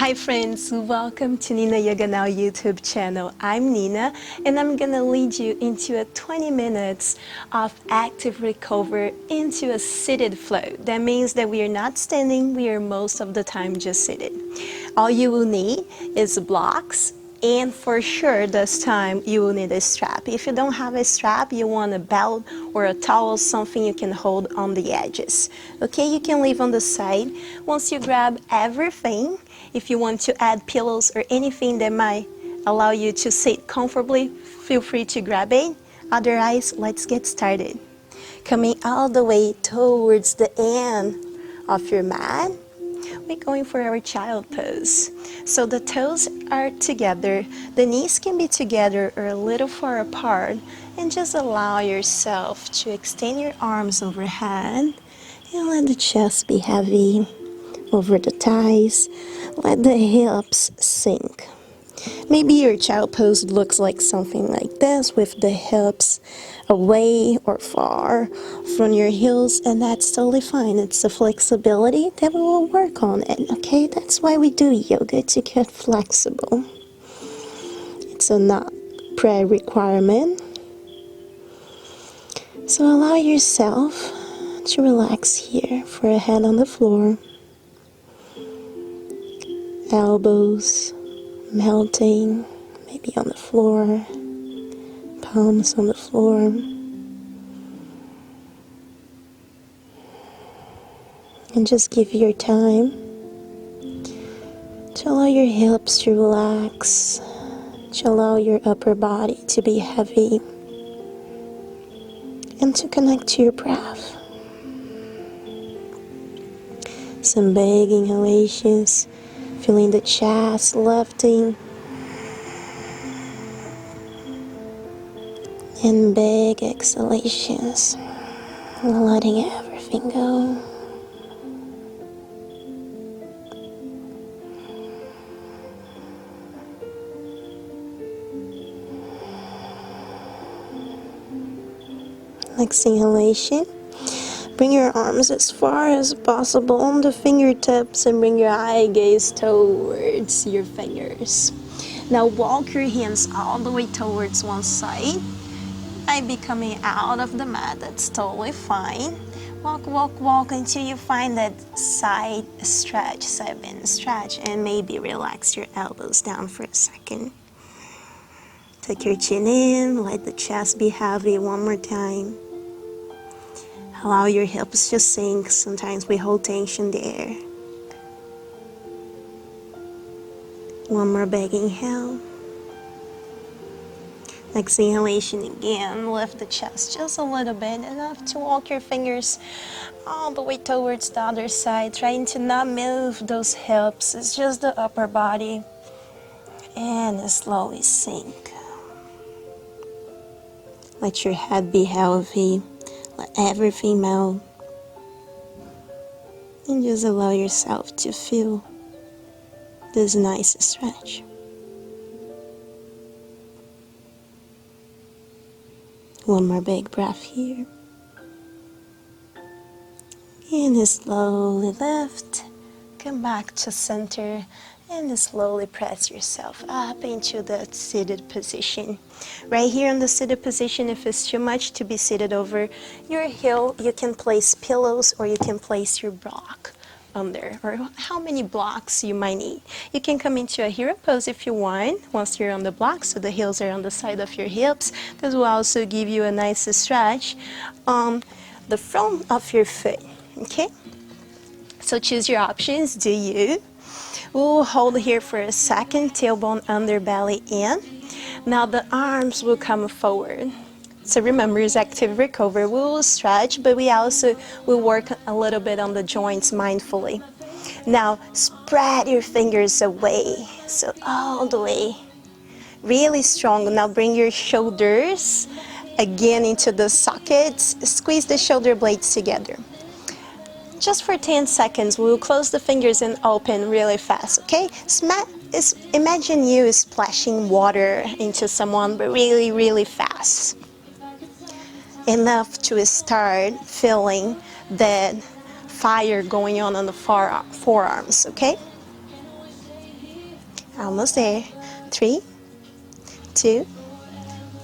Hi friends, welcome to Nina Yoga Now YouTube channel. I'm Nina and I'm gonna lead you into a 20 minutes of active recovery into a seated flow. That means that we are not standing, we are most of the time just seated. All you will need is blocks, and for sure this time you will need a strap. If you don't have a strap, you want a belt or a towel, something you can hold on the edges. Okay, you can leave on the side. Once you grab everything, if you want to add pillows or anything that might allow you to sit comfortably, feel free to grab it. Otherwise, let's get started. Coming all the way towards the end of your mat, we're going for our child pose. So the toes are together, the knees can be together or a little far apart, and just allow yourself to extend your arms overhead and let the chest be heavy over the thighs. Let the hips sink. Maybe your child pose looks like something like this, with the hips away or far from your heels, and that's totally fine. It's the flexibility that we will work on it, okay? That's why we do yoga, to get flexible. It's a not pre-requirement. So allow yourself to relax here for a head on the floor, elbows melting, maybe on the floor, palms on the floor. And just give your time to allow your hips to relax, to allow your upper body to be heavy, and to connect to your breath. Some big inhalations, feeling the chest lifting, and big exhalations, letting everything go. Next inhalation, bring your arms as far as possible on the fingertips and bring your eye gaze towards your fingers. Now walk your hands all the way towards one side. Might be coming out of the mat, that's totally fine. Walk, walk, walk until you find that side stretch, side bend stretch, and maybe relax your elbows down for a second. Tuck your chin in, let the chest be heavy one more time. Allow your hips to sink. Sometimes we hold tension there. One more big inhale. Next inhalation again, lift the chest just a little bit, enough to walk your fingers all the way towards the other side, trying to not move those hips. It's just the upper body. And slowly sink. Let your head be heavy. Let everything melt. And just allow yourself to feel this nice stretch. One more big breath here. And slowly lift. Come back to center. And slowly press yourself up into the seated position. Right here in the seated position, if it's too much to be seated over your heel, you can place pillows or you can place your block under, or how many blocks you might need. You can come into a hero pose if you want, once you're on the block, so the heels are on the side of your hips. This will also give you a nice stretch on the front of your foot, okay? So choose your options, do you? We'll hold here for a second, tailbone under, belly in. Now the arms will come forward. So remember, it's active recovery. We will stretch, but we also will work a little bit on the joints mindfully. Now spread your fingers away, so all the way. Really strong. Now bring your shoulders again into the sockets. Squeeze the shoulder blades together. Just for 10 seconds, we'll close the fingers and open really fast, okay? Imagine you splashing water into someone, but really, really fast. Enough to start feeling that fire going on the forearms, okay? Almost there. 3, 2,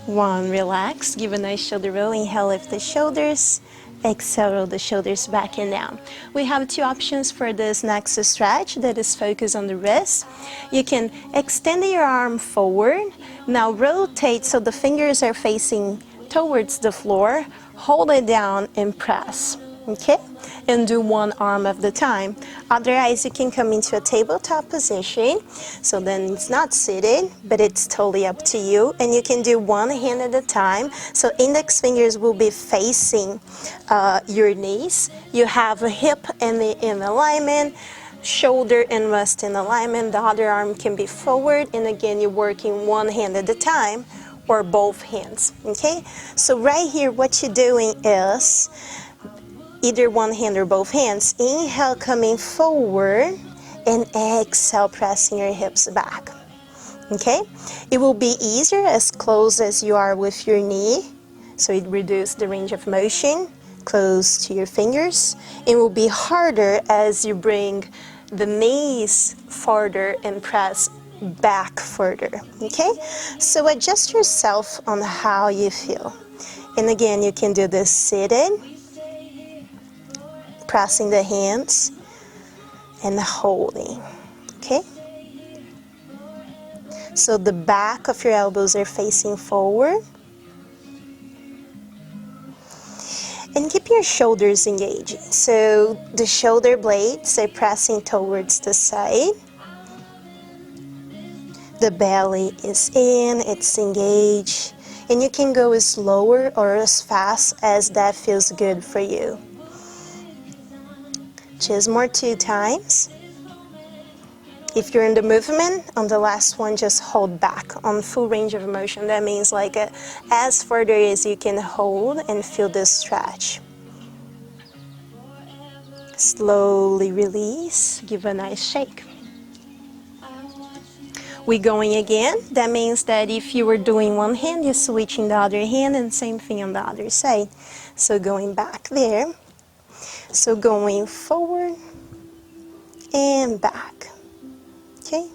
1. Relax. Give a nice shoulder roll. Inhale, lift the shoulders. Exhale, roll the shoulders back and down. We have two options for this next stretch that is focused on the wrist. You can extend your arm forward. Now rotate so the fingers are facing towards the floor. Hold it down and press. Okay? And do one arm at the time. Otherwise, you can come into a tabletop position. So then it's not seated, but it's totally up to you. And you can do one hand at a time. So index fingers will be facing your knees. You have a hip in alignment, shoulder and wrist in alignment. The other arm can be forward. And again, you're working one hand at a time or both hands. Okay? So right here, what you're doing is either one hand or both hands. Inhale, coming forward, and exhale, pressing your hips back. Okay? It will be easier as close as you are with your knee, so it reduces the range of motion close to your fingers. It will be harder as you bring the knees farther and press back further. Okay? So adjust yourself on how you feel. And again, you can do this seated, pressing the hands and holding. Okay? So the back of your elbows are facing forward. And keep your shoulders engaged. So the shoulder blades are pressing towards the side. The belly is in, it's engaged. And you can go as slower or as fast as that feels good for you. Just more 2 times. If you're in the movement, on the last one, just hold back on full range of motion. That means like as further as you can hold and feel this stretch. Slowly release, give a nice shake. We're going again. That means that if you were doing one hand, you're switching the other hand, and same thing on the other side. So going back there. So going forward and back. Okay?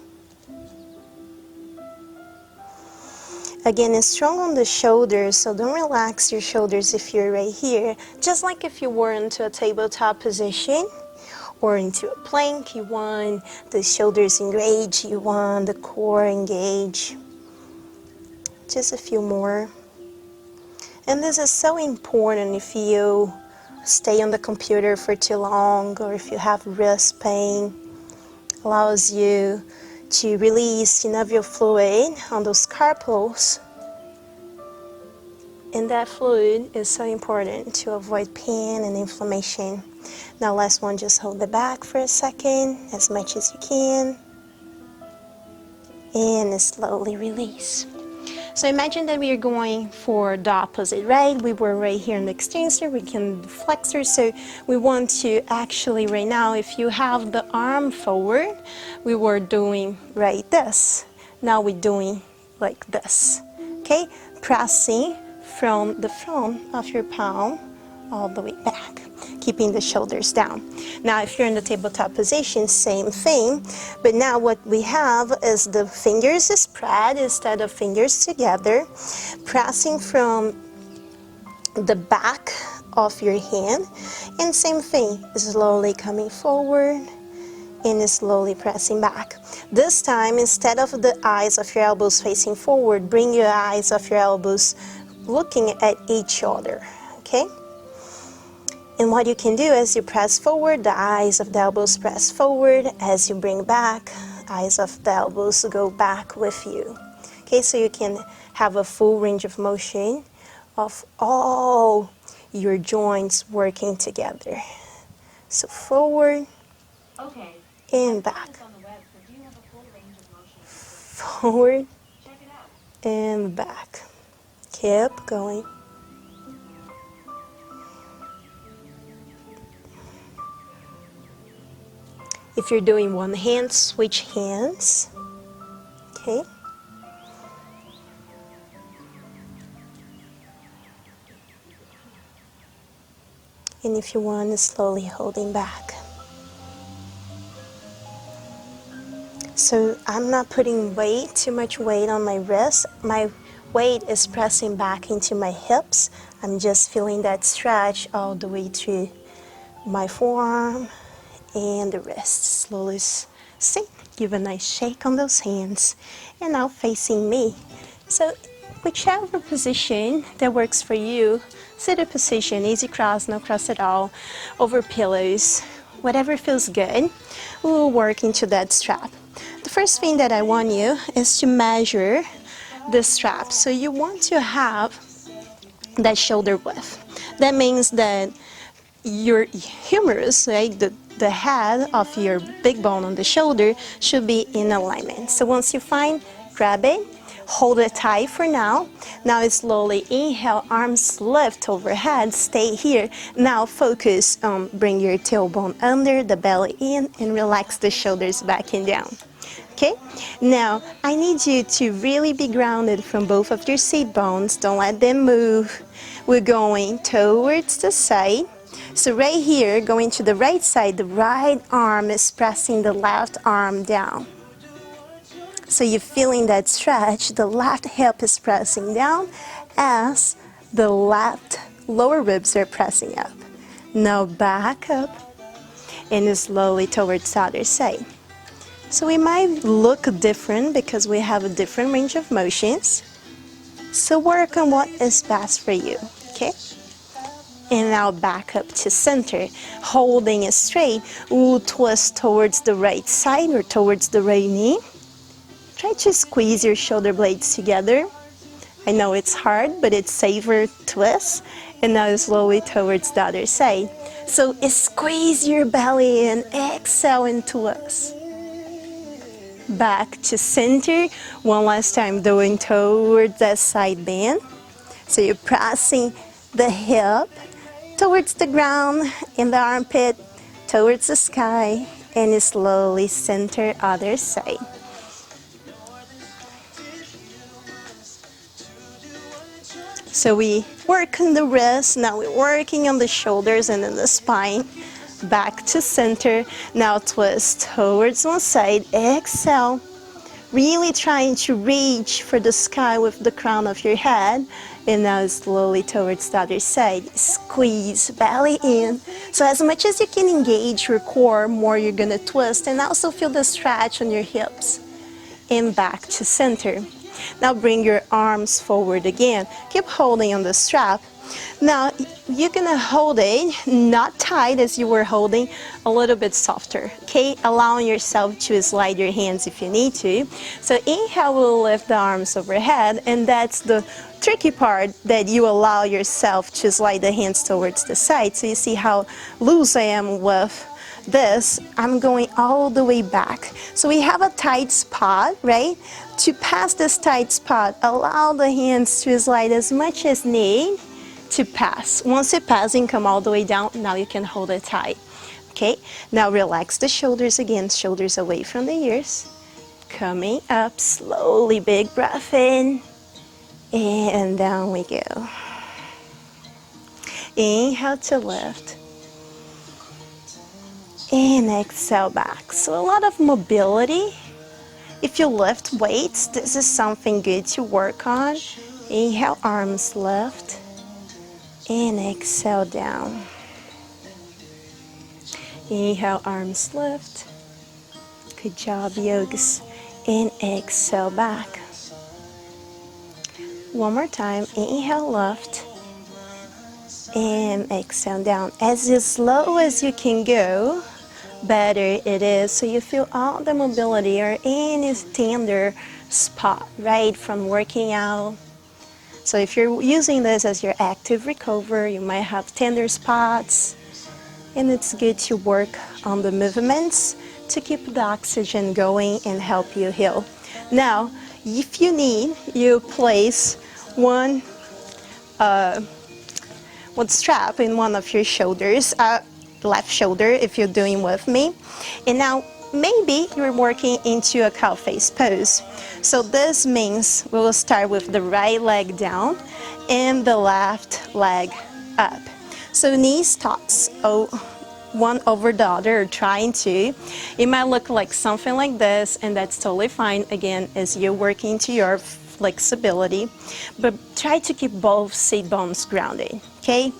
Again, it's strong on the shoulders, so don't relax your shoulders if you're right here. Just like if you were into a tabletop position or into a plank, you want the shoulders engaged, you want the core engaged. Just a few more. And this is so important if you stay on the computer for too long or if you have wrist pain. Allows you to release synovial fluid on those carpals. And that fluid is so important to avoid pain and inflammation. Now last one, just hold it back for a second, as much as you can. And slowly release. So imagine that we are going for the opposite, right? We were right here in the extensor, we can flexor, so we want to actually right now, if you have the arm forward, we were doing right this. Now we're doing like this, okay? Pressing from the front of your palm all the way back, keeping the shoulders down. Now if you're in the tabletop position, same thing, but now what we have is the fingers spread instead of fingers together, pressing from the back of your hand, and same thing, slowly coming forward and slowly pressing back. This time, instead of the eyes of your elbows facing forward, bring your eyes of your elbows looking at each other, okay? And what you can do as you press forward, the eyes of the elbows press forward. As you bring back, eyes of the elbows go back with you. Okay, so you can have a full range of motion of all your joints working together. So forward and back. Forward and back. Keep going. If you're doing one hand, switch hands. Okay. And if you want, slowly holding back. So I'm not putting too much weight on my wrist. My weight is pressing back into my hips. I'm just feeling that stretch all the way through my forearm and the wrist. Slowly sink, give a nice shake on those hands. And now facing me. So whichever position that works for you, seated position, easy cross, no cross at all, over pillows, whatever feels good, we'll work into that strap. The first thing that I want you is to measure the strap. So you want to have that shoulder width. That means that your humerus, right, the head of your big bone on the shoulder should be in alignment. So once you find, grab it, hold it tight for now. Now slowly inhale, arms lift overhead, stay here. Now focus on bring your tailbone under, the belly in, and relax the shoulders back and down. Okay, now I need you to really be grounded from both of your seat bones. Don't let them move. We're going towards the side. So right here, going to the right side, the right arm is pressing the left arm down. So you're feeling that stretch. The left hip is pressing down as the left lower ribs are pressing up. Now back up and slowly towards the other side. So we might look different because we have a different range of motions. So work on what is best for you, okay? And now back up to center, holding it straight. We'll twist towards the right side or towards the right knee. Try to squeeze your shoulder blades together. I know it's hard, but it's safer twist. And now slowly towards the other side. So squeeze your belly and exhale and twist. Back to center. One last time, going towards that side bend. So you're pressing the hip towards the ground and the armpit towards the sky, and slowly center other side. So we work on the wrist, now we're working on the shoulders and then the spine. Back to center. Now twist towards one side, exhale. Really trying to reach for the sky with the crown of your head. And now slowly towards the other side. Squeeze, belly in. So as much as you can engage your core, more you're gonna twist and also feel the stretch on your hips. And back to center. Now bring your arms forward again. Keep holding on the strap. Now you're gonna hold it not tight as you were holding, a little bit softer, okay? Allowing yourself to slide your hands if you need to. So inhale, we'll lift the arms overhead, and that's the tricky part, that you allow yourself to slide the hands towards the side. So you see how loose I am with this. I'm going all the way back. So we have a tight spot, right? To pass this tight spot, allow the hands to slide as much as need to pass. Once it passes, come all the way down. Now you can hold it tight. Okay, now relax the shoulders again, shoulders away from the ears. Coming up slowly, big breath in, and down we go. Inhale to lift, and exhale back. So a lot of mobility. If you lift weights, this is something good to work on. Inhale, arms lift, and exhale down. Inhale, arms lift. Good job, yogis. And exhale back. One more time. Inhale, lift. And exhale down. As slow as you can go, better it is. So you feel all the mobility or any tender spot, right, from working out. So if you're using this as your active recovery, you might have tender spots, and it's good to work on the movements to keep the oxygen going and help you heal. Now, if you need, you place one strap in one of your shoulders, left shoulder if you're doing with me. And now maybe you're working into a cow face pose. So this means we will start with the right leg down and the left leg up. So knees touch one over the other or trying to. It might look like something like this, and that's totally fine. Again, as you're working to your flexibility, but try to keep both sit bones grounded, okay?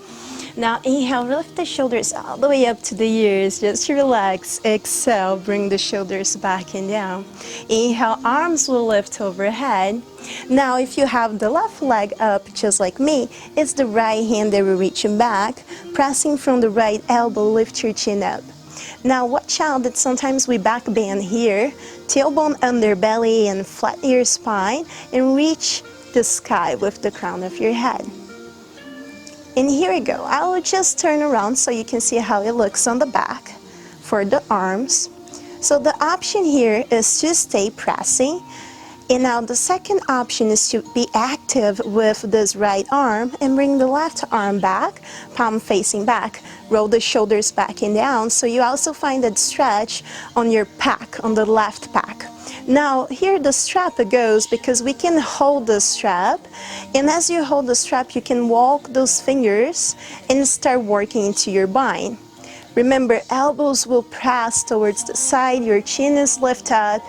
Now inhale, lift the shoulders all the way up to the ears, just relax. Exhale, bring the shoulders back and down. Inhale, arms will lift overhead. Now if you have the left leg up, just like me, it's the right hand that we're reaching back, pressing from the right elbow, lift your chin up. Now watch out that sometimes we back bend here, tailbone under belly and flatten your spine and reach the sky with the crown of your head. And here we go. I will just turn around so you can see how it looks on the back for the arms. So the option here is to stay pressing. And now the second option is to be active with this right arm and bring the left arm back, palm facing back. Roll the shoulders back and down so you also find that stretch on your pack, on the left pack. Now here the strap goes because we can hold the strap, and as you hold the strap you can walk those fingers and start working into your bind. Remember, elbows will press towards the side, your chin is lifted up.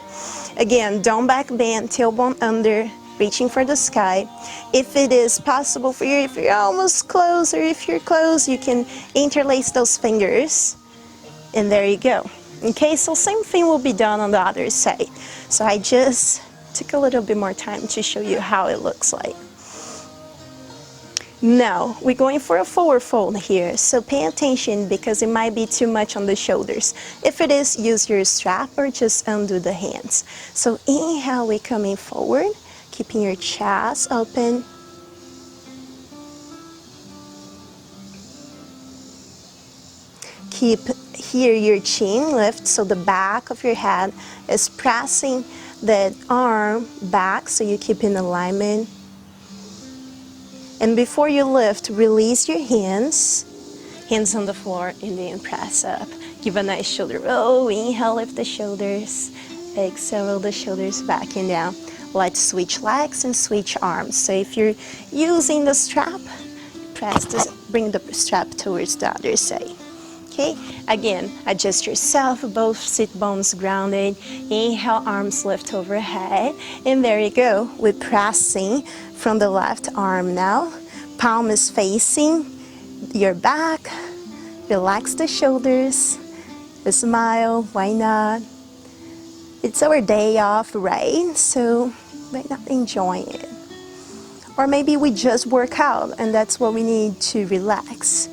Again, don't back bend, tailbone under, reaching for the sky. If it is possible for you, if you're almost close or if you're close, you can interlace those fingers, and there you go. Okay, so same thing will be done on the other side. So I just took a little bit more time to show you how it looks like. Now, we're going for a forward fold here, so pay attention because it might be too much on the shoulders. If it is, use your strap or just undo the hands. So inhale, we're coming forward, keeping your chest open. Keep here your chin lift so the back of your head is pressing that arm back so you keep in alignment. And before you lift, release your hands on the floor, and then press up. Give a nice shoulder roll. Inhale, lift the shoulders. Exhale, roll the shoulders back and down. Let's switch legs and switch arms. So if you're using the strap, bring the strap towards the other side. Okay, again, adjust yourself, both sit bones grounded. Inhale, arms lift overhead, and there you go. We're pressing from the left arm now. Palm is facing your back. Relax the shoulders. Smile, why not? It's our day off, right? So why not enjoy it? Or maybe we just work out and that's what we need to relax.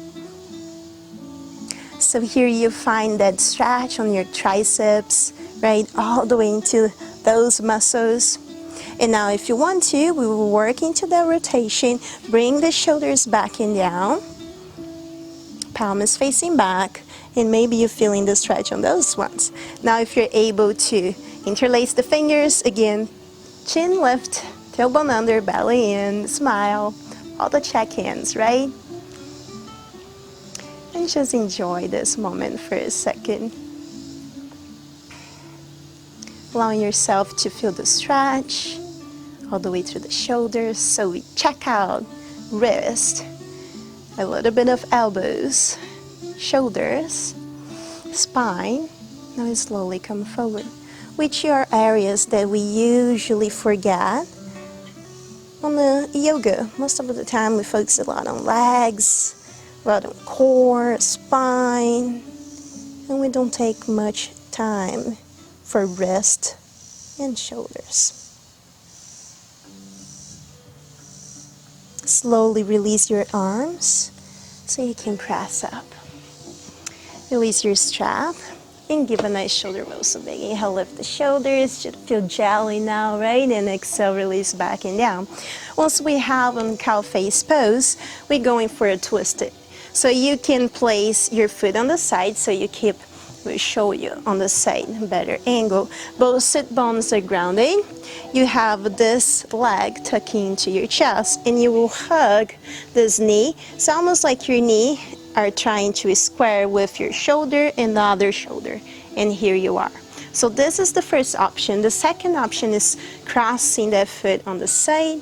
So here you find that stretch on your triceps, right, all the way into those muscles. And now if you want to, we will work into the rotation. Bring the shoulders back and down. Palm is facing back, and maybe you're feeling the stretch on those ones. Now if you're able to interlace the fingers, again, chin lift, tailbone under, belly in, smile, all the check hands, right? And just enjoy this moment for a second. Allowing yourself to feel the stretch all the way through the shoulders. So we check out wrist, a little bit of elbows, shoulders, spine. Now we slowly come forward, which are areas that we usually forget on the yoga. Most of the time we focus a lot on legs, a lot on core, spine, and we don't take much time for wrist and shoulders. Slowly release your arms so you can press up. Release your strap and give a nice shoulder roll. So big inhale, lift the shoulders, should feel jelly now, right? And exhale, release back and down. Once we have on cow face pose, we're going for a twisted. So you can place your foot on the side so you keep, we'll show you on the side, better angle. Both sit bones are grounded. You have this leg tucking into your chest and you will hug this knee. It's almost like your knee are trying to square with your shoulder and the other shoulder. And here you are. So this is the first option. The second option is crossing that foot on the side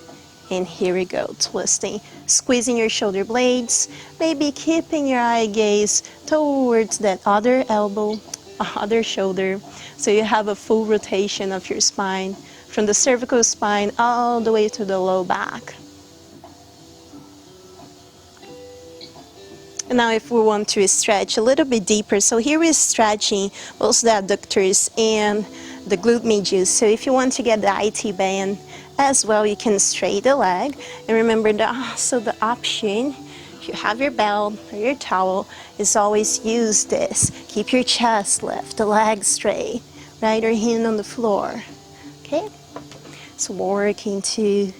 And here we go, twisting, squeezing your shoulder blades, maybe keeping your eye gaze towards that other elbow, other shoulder, so you have a full rotation of your spine, from the cervical spine all the way to the low back. And now if we want to stretch a little bit deeper, so here we're stretching both the adductors and the glute medius. So if you want to get the IT band as well, you can straight the leg. And remember so the option, if you have your belt or your towel, is always use this. Keep your chest left, the legs straight, right, or hand on the floor, okay? So working to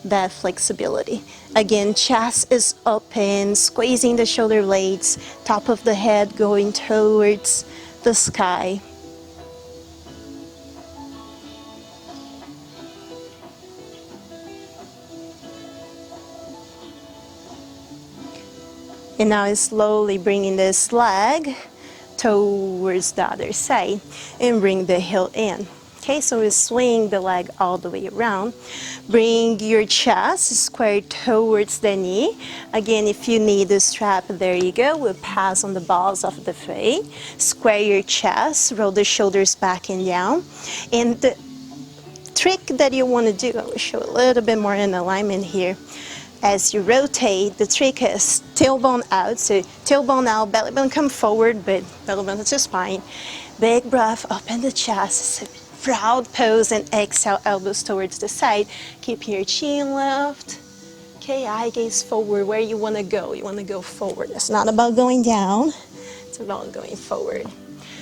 that flexibility. Again, chest is open, squeezing the shoulder blades, top of the head going towards the sky. And now slowly bringing this leg towards the other side and bring the heel in. Okay, so we swing the leg all the way around. Bring your chest square towards the knee. Again, if you need a strap, there you go. We'll pass on the balls of the feet. Square your chest, roll the shoulders back and down. And the trick that you want to do, I will show a little bit more in alignment here. As you rotate, the trick is tailbone out. So tailbone out, belly button come forward, but belly button to spine. Big breath, open the chest. Proud pose and exhale, elbows towards the side. Keep your chin left. Okay, eye gaze forward where you want to go. You want to go forward. It's not about going down. It's about going forward.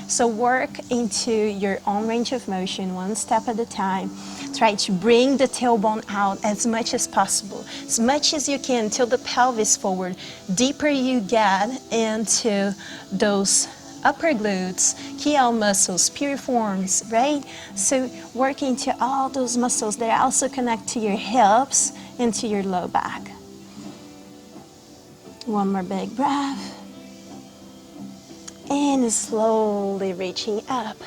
So work into your own range of motion, one step at a time. Try to bring the tailbone out as much as possible, as much as you can, till the pelvis forward. Deeper you get into those upper glutes, key muscles, piriforms, right? So working to all those muscles that also connect to your hips and to your low back. One more big breath. And slowly reaching up.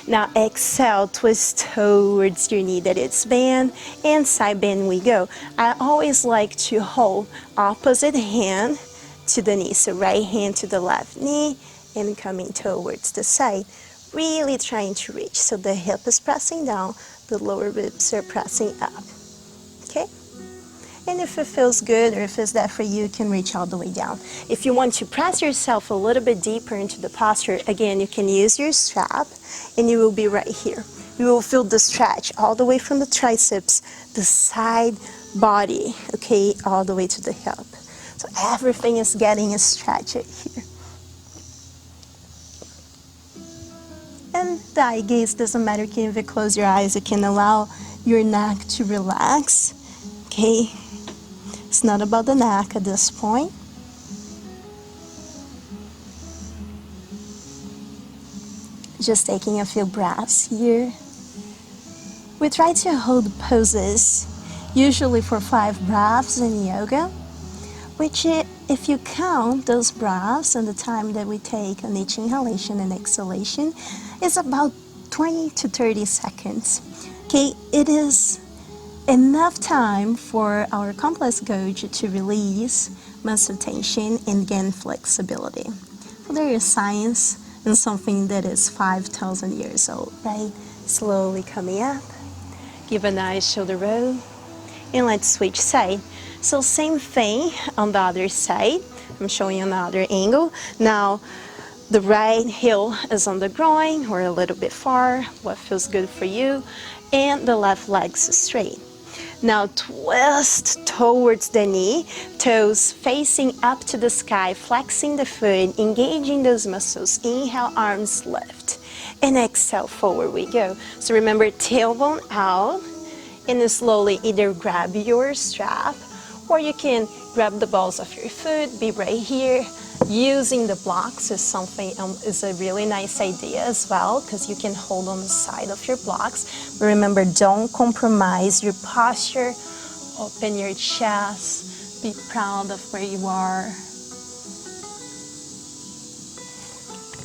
Now exhale, twist towards your knee that it's bent, and side bend we go. I always like to hold opposite hand to the knee. So right hand to the left knee and coming towards the side. Really trying to reach. So the hip is pressing down, the lower ribs are pressing up. Okay? And if it feels good, or if it's that for you, you can reach all the way down. If you want to press yourself a little bit deeper into the posture, again, you can use your strap, and you will be right here. You will feel the stretch all the way from the triceps, the side body, okay, all the way to the hip. So everything is getting a stretch right here. And the eye gaze doesn't matter, you can even close your eyes, you can allow your neck to relax, okay? It's not about the neck at this point. Just taking a few breaths here. We try to hold poses, usually for 5 breaths in yoga, which if you count those breaths and the time that we take on each inhalation and exhalation, is about 20 to 30 seconds. Okay, it is enough time for our complex gauge to release muscle tension and gain flexibility. So there is science in something that is 5,000 years old, right? Slowly coming up. Give a nice shoulder roll. And let's switch side. So same thing on the other side. I'm showing you another angle. Now, the right heel is on the groin or a little bit far, what feels good for you. And the left leg's straight. Now twist towards the knee, toes facing up to the sky, flexing the foot, engaging those muscles. Inhale, arms lift. And exhale, forward we go. So remember, tailbone out, and slowly either grab your strap, or you can grab the balls of your foot, be right here. Using the blocks is a really nice idea as well, because you can hold on the side of your blocks. But remember, don't compromise your posture. Open your chest. Be proud of where you are.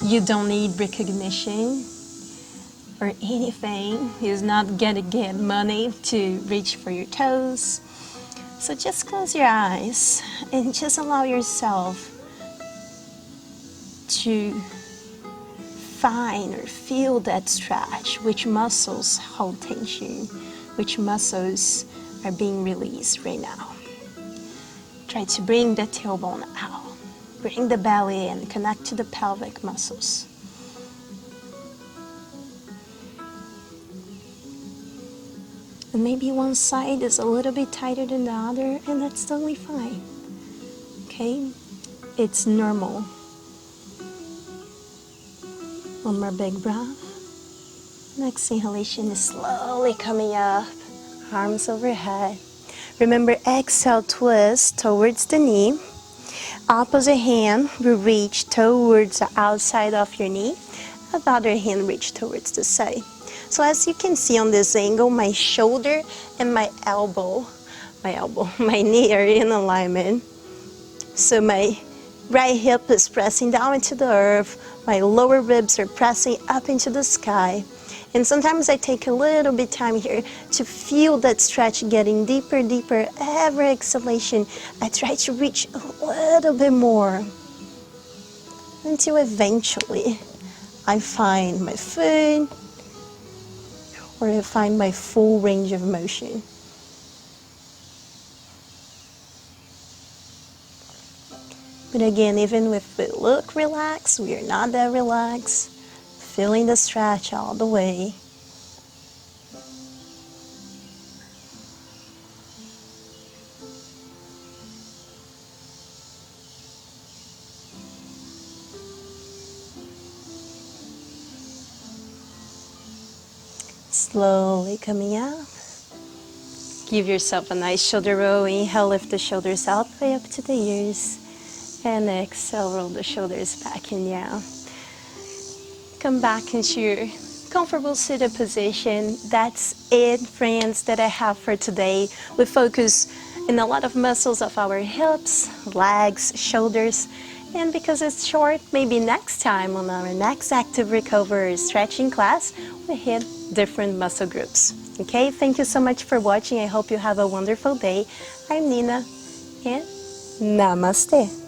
You don't need recognition or anything. It's not gonna get money to reach for your toes. So just close your eyes and just allow yourself to find or feel that stretch, which muscles hold tension, which muscles are being released right now. Try to bring the tailbone out. Bring the belly in, connect to the pelvic muscles. And maybe one side is a little bit tighter than the other, and that's totally fine. Okay? It's normal. One more big breath. Next inhalation is slowly coming up, arms overhead. Remember, exhale, twist towards the knee. Opposite hand will reach towards the outside of your knee. The other hand reach towards the side. So as you can see on this angle, my shoulder and my knee are in alignment. So my right hip is pressing down into the earth. My lower ribs are pressing up into the sky. And sometimes I take a little bit time here to feel that stretch getting deeper, deeper. Every exhalation, I try to reach a little bit more until eventually I find my foot or I find my full range of motion. But again, even if we look relaxed, we are not that relaxed. Feeling the stretch all the way. Slowly coming out. Give yourself a nice shoulder roll. Inhale, lift the shoulders all the way up to the ears. And exhale, roll the shoulders back and down. Come back into your comfortable seated position. That's it, friends, that I have for today. We focus in a lot of muscles of our hips, legs, shoulders. And because it's short, maybe next time on our next active recovery stretching class, we hit different muscle groups. Okay, thank you so much for watching. I hope you have a wonderful day. I'm Nina, and namaste.